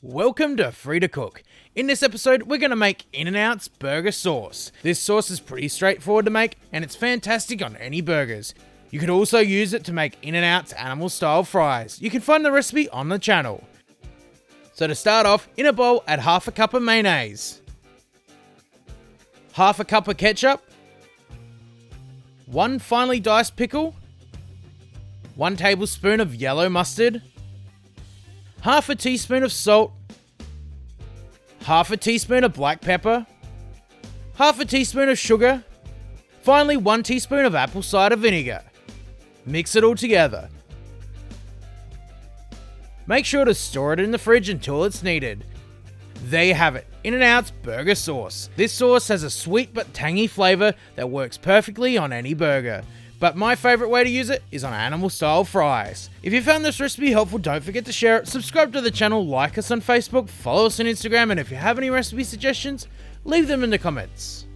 Welcome to Free to Cook. In this episode, we're going to make In-N-Out's burger sauce. This sauce is pretty straightforward to make, and it's fantastic on any burgers. You could also use it to make In-N-Out's animal-style fries. You can find the recipe on the channel. So to start off, in a bowl, add half a cup of mayonnaise, half a cup of ketchup, 1 finely diced pickle, 1 tablespoon of yellow mustard, half a teaspoon of salt, half a teaspoon of black pepper, half a teaspoon of sugar, finally 1 teaspoon of apple cider vinegar. Mix it all together. Make sure to store it in the fridge until it's needed. There you have it, In-N-Out's burger sauce. This sauce has a sweet but tangy flavour that works perfectly on any burger. But my favourite way to use it is on animal style fries. If you found this recipe helpful, don't forget to share it, subscribe to the channel, like us on Facebook, follow us on Instagram, and if you have any recipe suggestions, leave them in the comments.